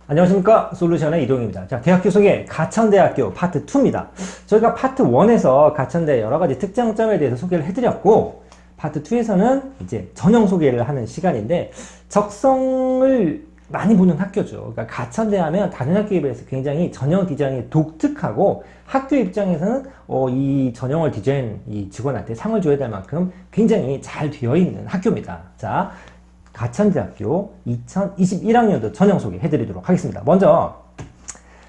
안녕하십니까, 솔루션의 이동입니다. 자, 대학교 소개 가천대학교 파트 2입니다. 저희가 파트 1에서 가천대 여러가지 특장점에 대해서 소개를 해드렸고, 파트 2에서는 이제 전형 소개를 하는 시간인데, 적성을 많이 보는 학교죠. 그러니까 가천대 하면 다른 학교에 비해서 굉장히 전형 디자인이 독특하고, 학교 입장에서는 이 전형을 디자인 이 직원한테 상을 줘야 될 만큼 굉장히 잘 되어 있는 학교입니다. 자, 가천대학교 2021학년도 전형 소개해드리도록 하겠습니다. 먼저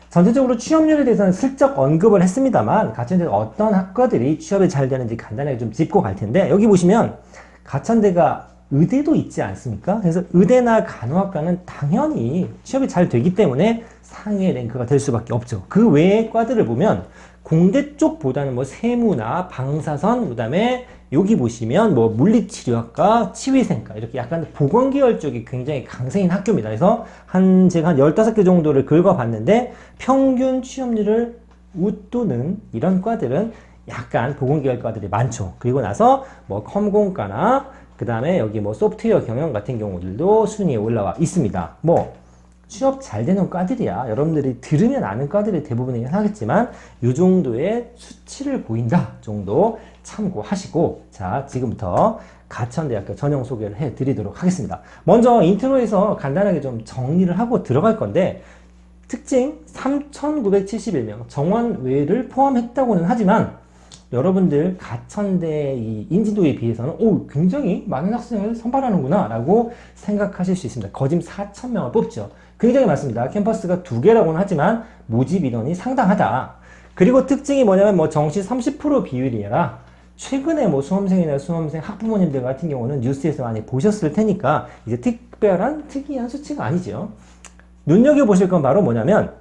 전체적으로 취업률에 대해서는 슬쩍 언급을 했습니다만 가천대가 어떤 학과들이 취업이 잘 되는지 간단하게 좀 짚고 갈 텐데, 여기 보시면 가천대가 의대도 있지 않습니까? 그래서 의대나 간호학과는 당연히 취업이 잘 되기 때문에 상위의 랭크가 될 수밖에 없죠. 그 외의 과들을 보면 공대 쪽보다는 뭐 세무나 방사선, 그 다음에 여기 보시면 뭐 물리치료학과, 치위생과 이렇게 약간 보건계열 쪽이 굉장히 강세인 학교입니다. 그래서 제가 한 15개 정도를 긁어봤는데 평균 취업률을 웃도는 이런 과들은 약간 보건계열 과들이 많죠. 그리고 나서 뭐 컴공과나 그 다음에 여기 뭐 소프트웨어 경영 같은 경우들도 순위에 올라와 있습니다. 뭐 취업 잘 되는 과들이야. 여러분들이 들으면 아는 과들이 대부분이긴 하겠지만 이 정도의 수치를 보인다 정도 참고하시고, 자, 지금부터 가천대학교 전형 소개를 해드리도록 하겠습니다. 먼저 인트로에서 간단하게 좀 정리를 하고 들어갈 건데, 특징 3,971명 정원 외를 포함했다고는 하지만 여러분들 가천대 이 인지도에 비해서는 굉장히 많은 학생을 선발하는구나 라고 생각하실 수 있습니다. 거짐 4,000명을 뽑죠. 굉장히 많습니다. 캠퍼스가 2개라고는 하지만 모집 인원이 상당하다. 그리고 특징이 뭐냐면 뭐 정시 30% 비율이라, 최근에 뭐 수험생이나 수험생 학부모님들 같은 경우는 뉴스에서 많이 보셨을 테니까 이제 특이한 수치가 아니죠. 눈여겨보실 건 바로 뭐냐면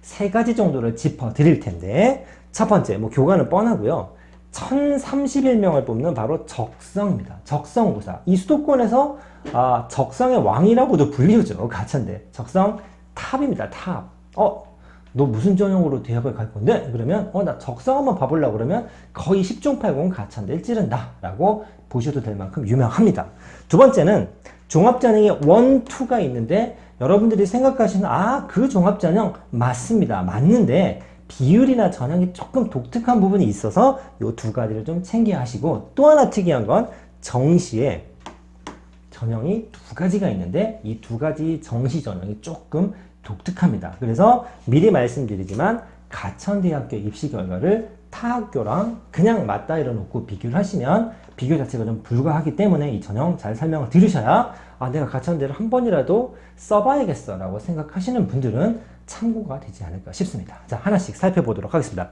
세 가지 정도를 짚어 드릴 텐데, 첫 번째, 뭐 교과는 뻔하고요. 1031명을 뽑는 바로 적성입니다. 적성고사. 이 수도권에서 적성의 왕이라고도 불리우죠. 가천대. 적성 탑입니다. 탑. 너 무슨 전형으로 대학을 갈 건데? 그러면 나 적성 한번 봐보려고 그러면 거의 10중 8구 가천대를 찌른다 라고 보셔도 될 만큼 유명합니다. 두 번째는 종합전형이 1, 2가 있는데, 여러분들이 생각하시는 그 종합전형 맞습니다. 맞는데 비율이나 전형이 조금 독특한 부분이 있어서 이 두 가지를 좀 챙겨 하시고, 또 하나 특이한 건 정시에 전형이 두 가지가 있는데 이 두 가지 정시 전형이 조금 독특합니다. 그래서 미리 말씀드리지만 가천대학교 입시 결과를 타 학교랑 그냥 맞다 이러놓고 비교를 하시면 비교 자체가 좀 불가하기 때문에 이 전형 잘 설명을 들으셔야 내가 가천대를 한 번이라도 써봐야겠어 라고 생각하시는 분들은 참고가 되지 않을까 싶습니다. 자, 하나씩 살펴보도록 하겠습니다.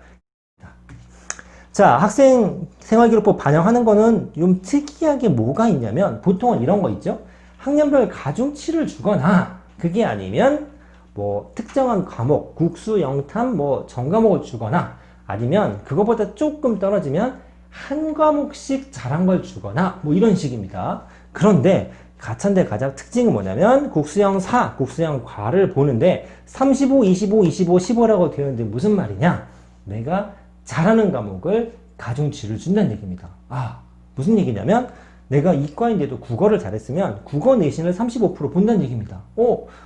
자, 학생 생활기록부 반영하는 거는 좀 특이하게 뭐가 있냐면, 보통은 이런 거 있죠. 학년별 가중치를 주거나, 그게 아니면 뭐 특정한 과목, 국수, 영탐, 뭐 전과목을 주거나, 아니면 그거보다 조금 떨어지면 한 과목씩 잘한 걸 주거나 뭐 이런 식입니다. 그런데 가천대 가장 특징은 뭐냐면 국수형 4, 국수형 과를 보는데 35, 25, 25, 15라고 되어 있는데 무슨 말이냐? 내가 잘하는 과목을 가중치를 준다는 얘기입니다. 무슨 얘기냐면 내가 이과인데도 국어를 잘했으면 국어 내신을 35% 본다는 얘기입니다.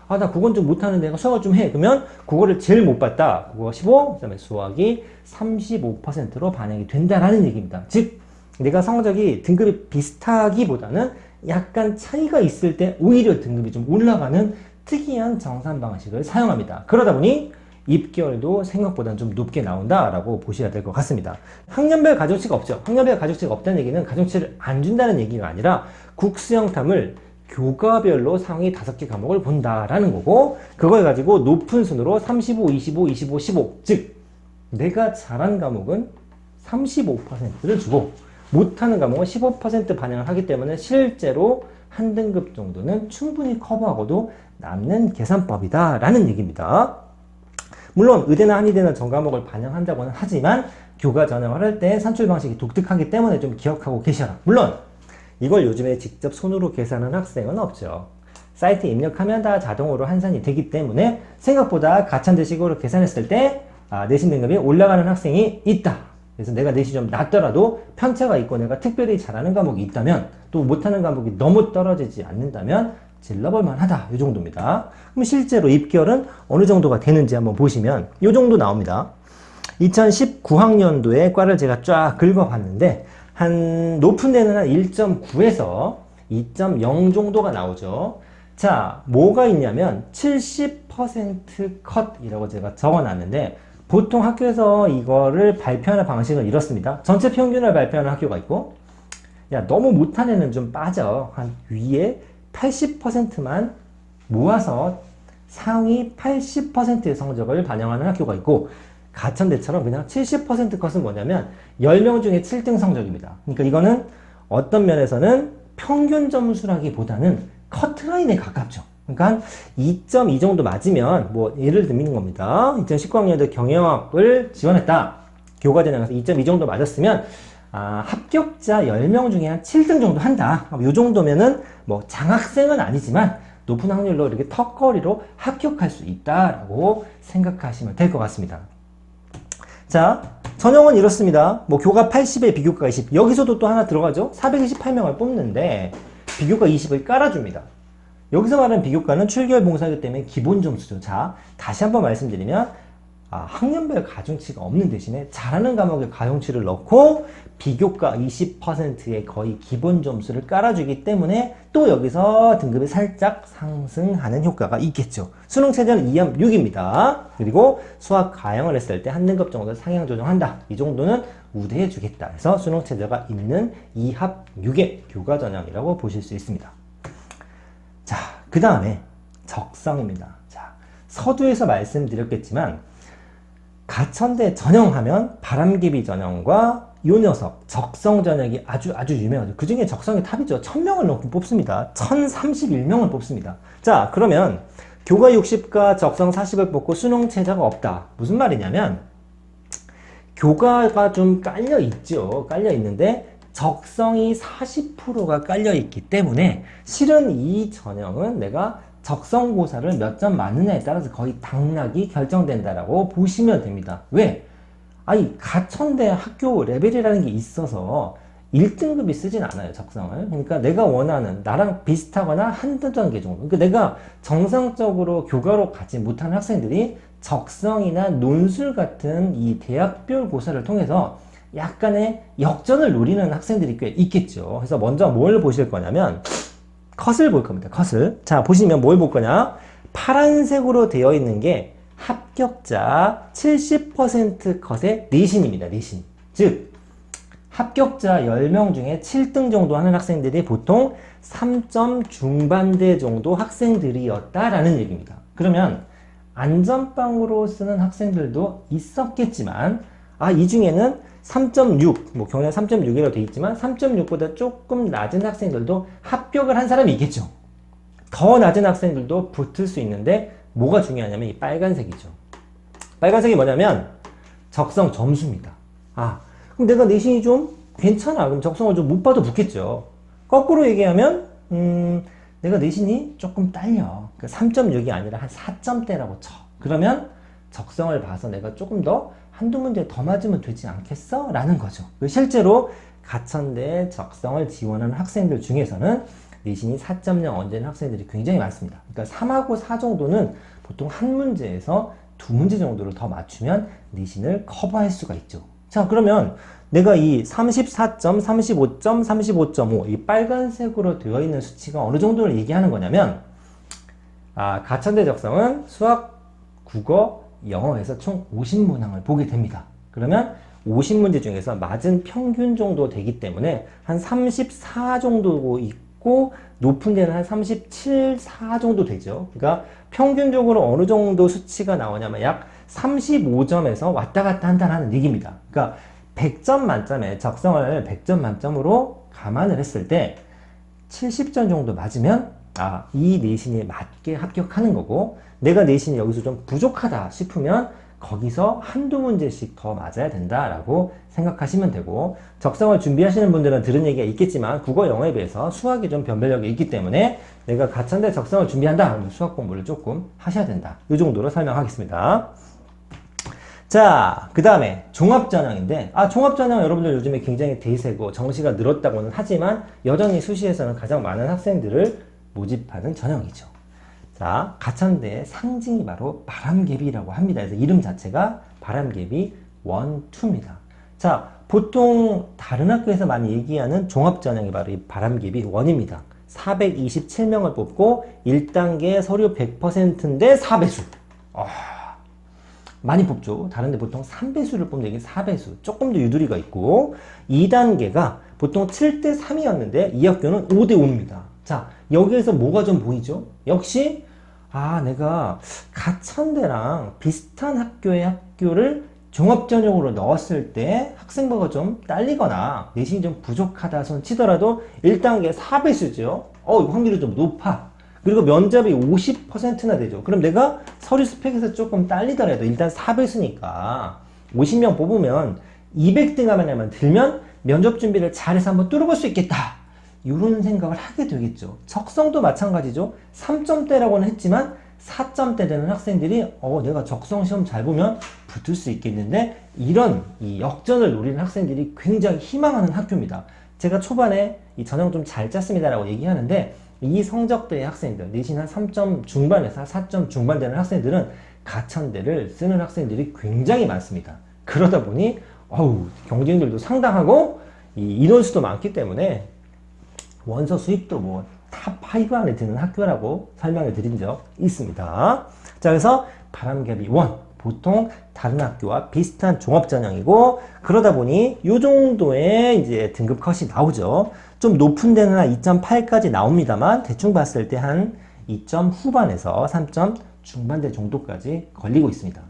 나 국어는 좀 못하는데 내가 수학을 좀 해. 그러면 국어를 제일 못 봤다. 국어가 15, 그 다음에 수학이 35%로 반영이 된다라는 얘기입니다. 즉, 내가 성적이 등급이 비슷하기보다는 약간 차이가 있을 때 오히려 등급이 좀 올라가는 특이한 정산 방식을 사용합니다. 그러다 보니 입결도 생각보다는 좀 높게 나온다라고 보셔야 될 것 같습니다. 학년별 가중치가 없죠. 학년별 가중치가 없다는 얘기는 가중치를 안 준다는 얘기가 아니라 국수형탐을 교과별로 상위 5개 과목을 본다라는 거고, 그걸 가지고 높은 순으로 35, 25, 25, 15, 즉 내가 잘한 과목은 35%를 주고 못하는 과목은 15% 반영을 하기 때문에 실제로 한 등급 정도는 충분히 커버하고도 남는 계산법이다 라는 얘기입니다. 물론 의대나 한의대나 전과목을 반영한다고는 하지만 교과 전형을 할 때 산출 방식이 독특하기 때문에 좀 기억하고 계셔라. 물론 이걸 요즘에 직접 손으로 계산하는 학생은 없죠. 사이트에 입력하면 다 자동으로 환산이 되기 때문에 생각보다 가천대식으로 계산했을 때 내신 등급이 올라가는 학생이 있다. 그래서 내가 내신이 좀 낮더라도 편차가 있고 내가 특별히 잘하는 과목이 있다면, 또 못하는 과목이 너무 떨어지지 않는다면 질러볼 만하다. 이 정도입니다. 그럼 실제로 입결은 어느 정도가 되는지 한번 보시면 이 정도 나옵니다. 2019학년도에 과를 제가 쫙 긁어봤는데 한 높은 데는 한 1.9에서 2.0 정도가 나오죠. 자, 뭐가 있냐면 70% 컷이라고 제가 적어놨는데 보통 학교에서 이거를 발표하는 방식은 이렇습니다. 전체 평균을 발표하는 학교가 있고, 야, 너무 못한 애는 좀 빠져. 한 위에 80%만 모아서 상위 80%의 성적을 반영하는 학교가 있고, 가천대처럼 그냥 70% 컷은 뭐냐면 10명 중에 7등 성적입니다. 그러니까 이거는 어떤 면에서는 평균 점수라기보다는 커트라인에 가깝죠. 그러니까 한 2.2 정도 맞으면 뭐 예를 들면 겁니다. 2019학년도 경영학을 지원했다. 교과전형에서 2.2 정도 맞았으면 합격자 10명 중에 한 7등 정도 한다. 이 정도면은 뭐 장학생은 아니지만 높은 확률로 이렇게 턱걸이로 합격할 수 있다라고 생각하시면 될 것 같습니다. 자, 전형은 이렇습니다. 뭐 교과 80에 비교과 20. 여기서도 또 하나 들어가죠. 428명을 뽑는데 비교과 20을 깔아줍니다. 여기서 말하는 비교과는 출결 봉사이기 때문에 기본 점수죠. 자, 다시 한번 말씀드리면 학년별 가중치가 없는 대신에 잘하는 과목에 가중치를 넣고 비교과 20%의 거의 기본 점수를 깔아주기 때문에 또 여기서 등급이 살짝 상승하는 효과가 있겠죠. 수능 최저는 2합 6입니다. 그리고 수학 가형을 했을 때 한 등급 정도 상향 조정한다. 이 정도는 우대해 주겠다. 해서 수능 최저가 있는 2합 6의 교과 전형이라고 보실 수 있습니다. 자, 그 다음에 적성입니다. 자, 서두에서 말씀드렸겠지만 가천대 전형하면 바람개비 전형과 요 녀석 적성 전형이 아주 유명하죠. 그 중에 적성이 탑이죠. 1000명을 넘게 뽑습니다. 1031명을 뽑습니다. 자, 그러면 교과 60과 적성 40을 뽑고 수능 최저가 없다. 무슨 말이냐면 교과가 좀 깔려 있죠. 깔려 있는데 적성이 40%가 깔려 있기 때문에 실은 이 전형은 내가 적성고사를 몇 점 맞느냐에 따라서 거의 당락이 결정된다라고 보시면 됩니다. 왜? 아니, 가천대 학교 레벨이라는 게 있어서 1등급이 쓰진 않아요, 적성을. 그러니까 내가 원하는, 나랑 비슷하거나 한두 단계 정도. 그러니까 내가 정상적으로 교과로 가지 못한 학생들이 적성이나 논술 같은 이 대학별 고사를 통해서 약간의 역전을 노리는 학생들이 꽤 있겠죠. 그래서 먼저 뭘 보실 거냐면, 컷을 볼 겁니다. 컷을. 자, 보시면 뭘 볼 거냐? 파란색으로 되어 있는 게 합격자 70% 컷의 내신입니다. 내신. 즉, 합격자 10명 중에 7등 정도 하는 학생들이 보통 3점 중반대 정도 학생들이었다라는 얘기입니다. 그러면 안전빵으로 쓰는 학생들도 있었겠지만, 이 중에는 3.6, 뭐 경례 3.6이라고 되어 있지만 3.6보다 조금 낮은 학생들도 합격을 한 사람이 있겠죠. 더 낮은 학생들도 붙을 수 있는데 뭐가 중요하냐면 이 빨간색이죠. 빨간색이 뭐냐면 적성 점수입니다. 그럼 내가 내신이 좀 괜찮아. 그럼 적성을 좀 못 봐도 붙겠죠. 거꾸로 얘기하면 내가 내신이 조금 딸려. 그러니까 3.6이 아니라 한 4점대라고 쳐. 그러면 적성을 봐서 내가 조금 더 한두 문제 더 맞으면 되지 않겠어? 라는 거죠. 실제로 가천대 적성을 지원하는 학생들 중에서는 내신이 4.0 언제는 학생들이 굉장히 많습니다. 그러니까 3하고 4 정도는 보통 한 문제에서 두 문제 정도를 더 맞추면 내신을 커버할 수가 있죠. 자, 그러면 내가 이 34점, 35점, 35.5 이 빨간색으로 되어 있는 수치가 어느 정도를 얘기하는 거냐면 가천대 적성은 수학, 국어, 영어에서 총 50문항을 보게 됩니다. 그러면 50문제 중에서 맞은 평균 정도 되기 때문에 한 34 정도 있고 높은 데는 한 37, 4 정도 되죠. 그러니까 평균적으로 어느 정도 수치가 나오냐면 약 35점에서 왔다 갔다 한다는 얘기입니다. 그러니까 100점 만점에 적성을 100점 만점으로 감안을 했을 때 70점 정도 맞으면 이 내신에 맞게 합격하는 거고, 내가 내신이 여기서 좀 부족하다 싶으면 거기서 한두 문제씩 더 맞아야 된다라고 생각하시면 되고, 적성을 준비하시는 분들은 들은 얘기가 있겠지만 국어, 영어에 비해서 수학이 좀 변별력이 있기 때문에 내가 가천대 적성을 준비한다 그러면 수학 공부를 조금 하셔야 된다. 이 정도로 설명하겠습니다. 자, 그 다음에 종합전형인데 종합전형 여러분들 요즘에 굉장히 대세고 정시가 늘었다고는 하지만 여전히 수시에서는 가장 많은 학생들을 모집하는 전형이죠. 자, 가천대의 상징이 바로 바람개비라고 합니다. 그래서 이름 자체가 바람개비 1, 2입니다. 자, 보통 다른 학교에서 많이 얘기하는 종합전형이 바로 이 바람개비 1입니다. 427명을 뽑고 1단계 서류 100%인데 4배수. 많이 뽑죠. 다른데 보통 3배수를 뽑는 게 4배수. 조금 더 유두리가 있고 2단계가 보통 7대 3이었는데 이 학교는 5대 5입니다. 자, 여기에서 뭐가 좀 보이죠? 역시 내가 가천대랑 비슷한 학교를 종합전형으로 넣었을 때 학생부가 좀 딸리거나 내신이 좀 부족하다 손 치더라도 1단계 4배수죠. 확률이 좀 높아. 그리고 면접이 50%나 되죠. 그럼 내가 서류 스펙에서 조금 딸리더라도 일단 4배수니까 50명 뽑으면 200등 들면 면접 준비를 잘해서 한번 뚫어볼 수 있겠다. 이런 생각을 하게 되겠죠. 적성도 마찬가지죠. 3점대라고는 했지만 4점대 되는 학생들이 내가 적성 시험 잘 보면 붙을 수 있겠는데 이런 이 역전을 노리는 학생들이 굉장히 희망하는 학교입니다. 제가 초반에 이 전형 좀 잘 짰습니다 라고 얘기하는데 이 성적대의 학생들, 내신 한 3점 중반에서 4점 중반 되는 학생들은 가천대를 쓰는 학생들이 굉장히 많습니다. 그러다 보니 경쟁률도 상당하고 이 인원수도 많기 때문에 원서 수입도 뭐 탑5 안에 드는 학교라고 설명을 드린 적 있습니다. 자, 그래서 바람개비 1 보통 다른 학교와 비슷한 종합전형이고 그러다 보니 이 정도의 이제 등급 컷이 나오죠. 좀 높은 데는 한 2.8까지 나옵니다만 대충 봤을 때 한 2점 후반에서 3점 중반대 정도까지 걸리고 있습니다.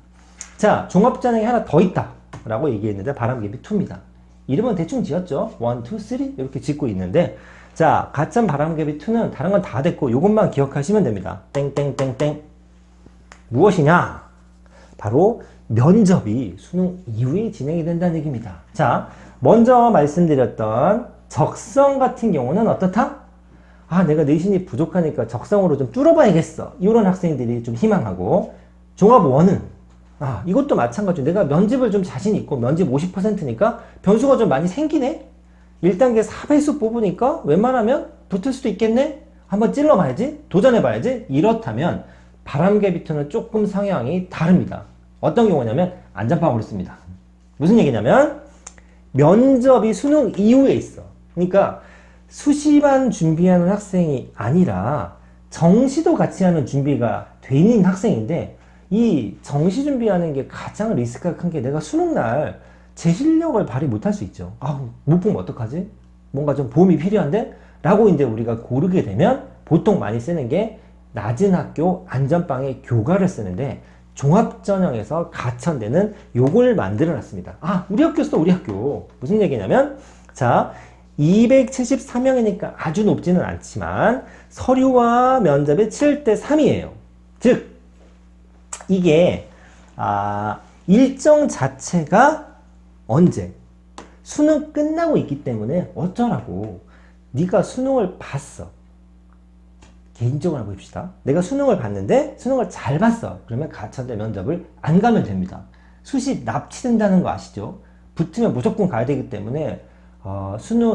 자, 종합전형이 하나 더 있다 라고 얘기했는데 바람개비 2입니다. 이름은 대충 지었죠. 1, 2, 3 이렇게 짓고 있는데 자, 가천 바람개비 2는 다른 건 다 됐고 이것만 기억하시면 됩니다. 땡땡땡땡 무엇이냐? 바로 면접이 수능 이후에 진행이 된다는 얘기입니다. 자, 먼저 말씀드렸던 적성 같은 경우는 어떻다? 내가 내신이 부족하니까 적성으로 좀 뚫어봐야겠어. 이런 학생들이 좀 희망하고 종합 1은 이것도 마찬가지로 내가 면접을 좀 자신 있고 면접 50%니까 변수가 좀 많이 생기네? 1단계 4배수 뽑으니까 웬만하면 붙을 수도 있겠네? 한번 찔러봐야지? 도전해봐야지? 이렇다면 바람개비 2는 조금 성향이 다릅니다. 어떤 경우냐면 안전빵으로 씁니다. 무슨 얘기냐면 면접이 수능 이후에 있어. 그러니까 수시만 준비하는 학생이 아니라 정시도 같이 하는 준비가 돼 있는 학생인데 이 정시 준비하는 게 가장 리스크가 큰 게 내가 수능날 제 실력을 발휘 못할 수 있죠. 못 보면 어떡하지? 뭔가 좀 보험이 필요한데? 라고 이제 우리가 고르게 되면 보통 많이 쓰는 게 낮은 학교 안전빵에 교과를 쓰는데 종합전형에서 가천대는 요걸 만들어 놨습니다. 우리 학교 써, 우리 학교. 무슨 얘기냐면, 자, 273명이니까 아주 높지는 않지만 서류와 면접의 7대 3이에요. 즉, 이게, 일정 자체가 언제? 수능 끝나고 있기 때문에 어쩌라고. 네가 수능을 봤어. 개인적으로 한번 봅시다. 내가 수능을 봤는데 수능을 잘 봤어. 그러면 가천대 면접을 안 가면 됩니다. 수시 납치된다는 거 아시죠? 붙으면 무조건 가야 되기 때문에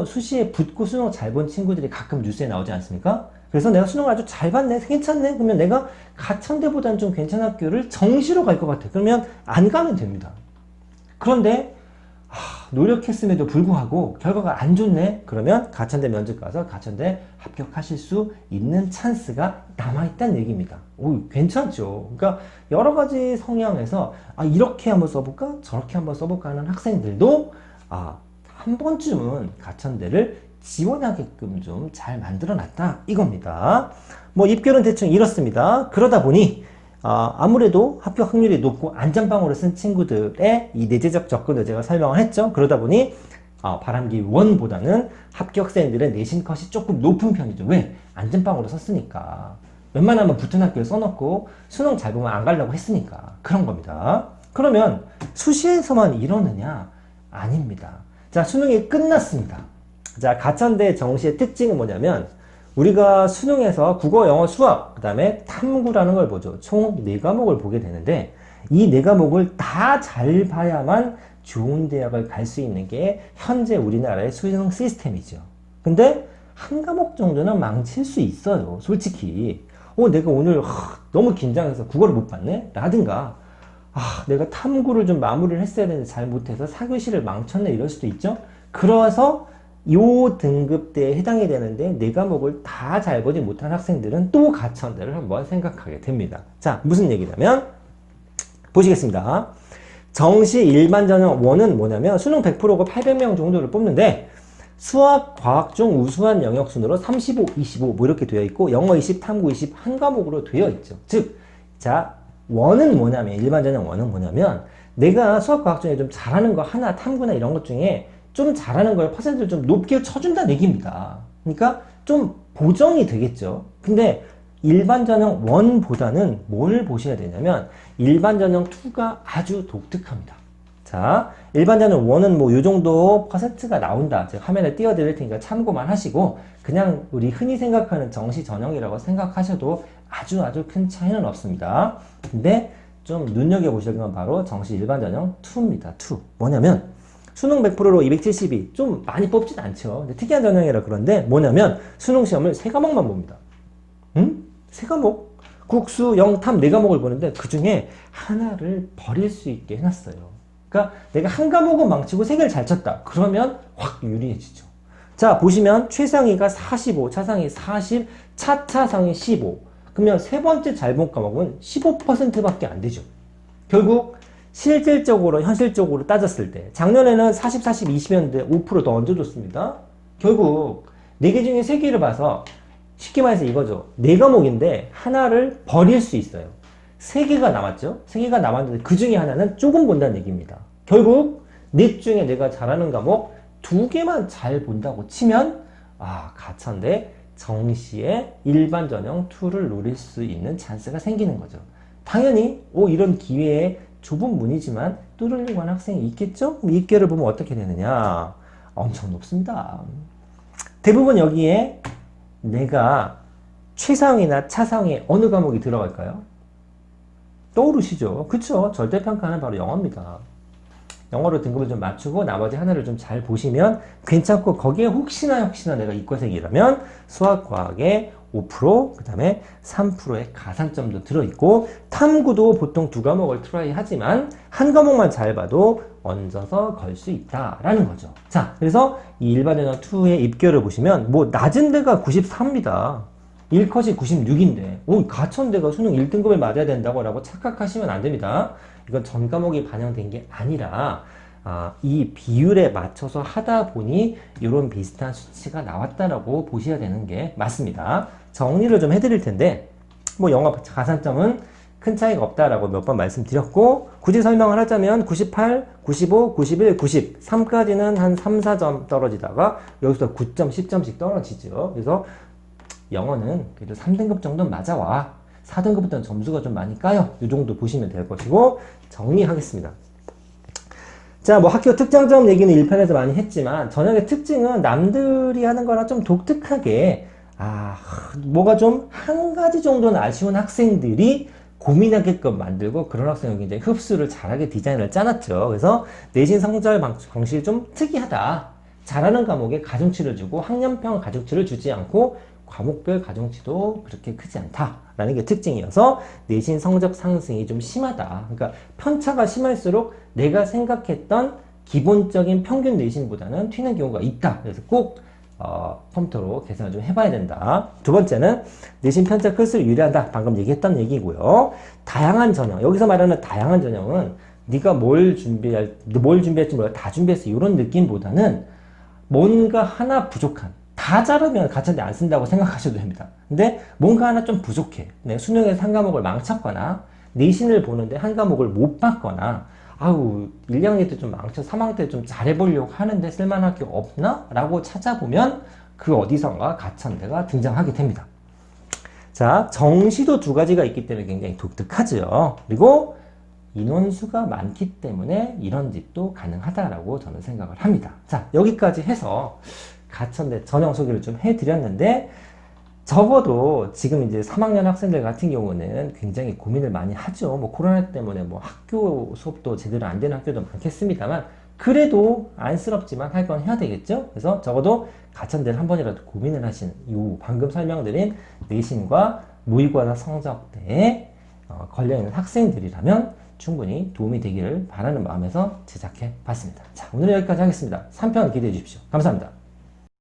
수시에 붙고 수능 잘 본 친구들이 가끔 뉴스에 나오지 않습니까? 그래서 내가 수능을 아주 잘 봤네, 괜찮네. 그러면 내가 가천대보다는 좀 괜찮은 학교를 정시로 갈 것 같아. 그러면 안 가면 됩니다. 그런데 노력했음에도 불구하고 결과가 안 좋네? 그러면 가천대 면접 가서 가천대 합격하실 수 있는 찬스가 남아있다는 얘기입니다. 괜찮죠? 그러니까 여러 가지 성향에서 이렇게 한번 써볼까? 저렇게 한번 써볼까 하는 학생들도 한 번쯤은 가천대를 지원하게끔 좀 잘 만들어 놨다 이겁니다. 입결은 대충 이렇습니다. 그러다 보니 아무래도 합격 확률이 높고 안전빵으로 쓴 친구들의 이 내재적 접근을 제가 설명을 했죠. 그러다 보니 바람개비 1보다는 합격생들의 내신 컷이 조금 높은 편이죠. 왜? 안전빵으로 썼으니까. 웬만하면 붙은 학교에 써놓고 수능 잘 보면 안 가려고 했으니까 그런 겁니다. 그러면 수시에서만 이러느냐? 아닙니다. 자, 수능이 끝났습니다. 자, 가천대 정시의 특징은 뭐냐면 우리가 수능에서 국어, 영어, 수학, 그 다음에 탐구라는 걸 보죠. 총 4과목을 보게 되는데 이 4과목을 다 잘 봐야만 좋은 대학을 갈 수 있는 게 현재 우리나라의 수능 시스템이죠. 근데 한 과목 정도는 망칠 수 있어요. 솔직히. 내가 오늘 너무 긴장해서 국어를 못 봤네? 라든가, 내가 탐구를 좀 마무리를 했어야 되는데 잘 못해서 4교시를 망쳤네, 이럴 수도 있죠. 그래서 요 등급대에 해당이 되는데 네 과목을 다 잘 보지 못한 학생들은 또 가천대를 한번 생각하게 됩니다. 자, 무슨 얘기냐면 보시겠습니다. 정시 일반 전형 1은 뭐냐면 수능 100%가 800명 정도를 뽑는데 수학, 과학 중 우수한 영역 순으로 35, 25 뭐 이렇게 되어 있고 영어 20, 탐구 20 한 과목으로 되어 있죠. 즉, 자, 원은 뭐냐면, 일반 전형 원은 뭐냐면 내가 수학, 과학 중에 좀 잘하는 거 하나, 탐구나 이런 것 중에 좀 잘하는 걸 퍼센트를 좀 높게 쳐준다는 얘기입니다. 그러니까 좀 보정이 되겠죠. 근데 일반 전형 1보다는 뭘 보셔야 되냐면 일반 전형 2가 아주 독특합니다. 자, 일반 전형 1은 뭐 요 정도 퍼센트가 나온다. 제가 화면에 띄워드릴 테니까 참고만 하시고 그냥 우리 흔히 생각하는 정시 전형이라고 생각하셔도 아주 큰 차이는 없습니다. 근데 좀 눈여겨보실 건 바로 정시 일반 전형 2입니다. 2. 뭐냐면 수능 100%로 272, 좀 많이 뽑진 않죠. 근데 특이한 전형이라 그런데 뭐냐면 수능 시험을 3과목만 봅니다. 응? 3과목? 국수, 영, 탐 4과목을 보는데 그 중에 하나를 버릴 수 있게 해놨어요. 그러니까 내가 한 과목은 망치고 3개를 잘 쳤다. 그러면 확 유리해지죠. 자, 보시면 최상위가 45, 차상위 40, 차차상위 15. 그러면 세 번째 잘 본 과목은 15%밖에 안 되죠. 결국 실질적으로 현실적으로 따졌을 때 작년에는 40, 40, 20였는데 5% 더 얹어줬습니다. 결국 4개 중에 3개를 봐서 쉽게 말해서 이거죠. 4과목인데 하나를 버릴 수 있어요. 3개가 남았죠. 3개가 남았는데 그 중에 하나는 조금 본다는 얘기입니다. 결국 넷 중에 내가 잘하는 과목 2개만 잘 본다고 치면 가천대 정시에 일반 전형 2를 노릴 수 있는 찬스가 생기는 거죠. 당연히 이런 기회에 좁은 문이지만 뚫으려고 하는 학생이 있겠죠? 이 입결을 보면 어떻게 되느냐? 엄청 높습니다. 대부분 여기에 내가 최상위나 차상위 어느 과목이 들어갈까요? 떠오르시죠? 그쵸? 절대평가는 바로 영어입니다. 영어로 등급을 좀 맞추고 나머지 하나를 좀 잘 보시면 괜찮고 거기에 혹시나 내가 이과생이라면 수학, 과학에 5%, 그 다음에 3%의 가산점도 들어있고 탐구도 보통 2과목을 트라이 하지만 한 과목만 잘 봐도 얹어서 걸 수 있다라는 거죠. 자, 그래서 이 일반 전형 2의 입결을 보시면 뭐 낮은 데가 94입니다. 1컷이 96인데 가천대가 수능 1등급을 맞아야 된다고 라고 착각하시면 안 됩니다. 이건 전 과목이 반영된 게 아니라 이 비율에 맞춰서 하다 보니 이런 비슷한 수치가 나왔다라고 보셔야 되는 게 맞습니다. 정리를 좀 해드릴 텐데 뭐 영어 가산점은 큰 차이가 없다라고 몇 번 말씀드렸고 굳이 설명을 하자면 98, 95, 91, 90 3까지는 한 3, 4점 떨어지다가 여기서 9점, 10점씩 떨어지죠. 그래서 영어는 그래도 3등급 정도는 맞아와. 4등급부터는 점수가 좀 많이 까요. 이 정도 보시면 될 것이고 정리하겠습니다. 자, 뭐 학교 특장점 얘기는 1편에서 많이 했지만 전형의 특징은 남들이 하는 거랑 좀 독특하게 뭐가 좀 한 가지 정도는 아쉬운 학생들이 고민하게끔 만들고 그런 학생을 굉장히 흡수를 잘하게 디자인을 짜놨죠. 그래서 내신 성적 방식이 좀 특이하다. 잘하는 과목에 가중치를 주고 학년평 가중치를 주지 않고 과목별 가중치도 그렇게 크지 않다라는 게 특징이어서 내신 성적 상승이 좀 심하다. 그러니까 편차가 심할수록 내가 생각했던 기본적인 평균 내신보다는 튀는 경우가 있다. 그래서 꼭 컴퓨터로 계산을 좀 해봐야 된다. 두 번째는 내신 편차 클수록 유리하다. 방금 얘기했던 얘기고요. 다양한 전형. 여기서 말하는 다양한 전형은 네가 뭘 준비할지 몰라 다 준비했어. 이런 느낌보다는 뭔가 하나 부족한. 다 잘하면 가천대 안 쓴다고 생각하셔도 됩니다. 근데 뭔가 하나 좀 부족해. 수능에서 한 과목을 망쳤거나 내신을 보는데 한 과목을 못 봤거나 1, 2학년 때 좀 망쳐 3학년 때 좀 잘해보려고 하는데 쓸만할 게 없나? 라고 찾아보면 그 어디선가 가천대가 등장하게 됩니다. 자, 정시도 2가지가 있기 때문에 굉장히 독특하죠. 그리고 인원수가 많기 때문에 이런 집도 가능하다라고 저는 생각을 합니다. 자, 여기까지 해서 가천대 전형 소개를 좀 해드렸는데 적어도 지금 이제 3학년 학생들 같은 경우는 굉장히 고민을 많이 하죠. 뭐 코로나 때문에 뭐 학교 수업도 제대로 안 되는 학교도 많겠습니다만 그래도 안쓰럽지만 할 건 해야 되겠죠? 그래서 적어도 가천대를 한 번이라도 고민을 하신 이 방금 설명드린 내신과 모의고사 성적대에 걸려있는 학생들이라면 충분히 도움이 되기를 바라는 마음에서 제작해 봤습니다. 자, 오늘 여기까지 하겠습니다. 3편 기대해 주십시오. 감사합니다.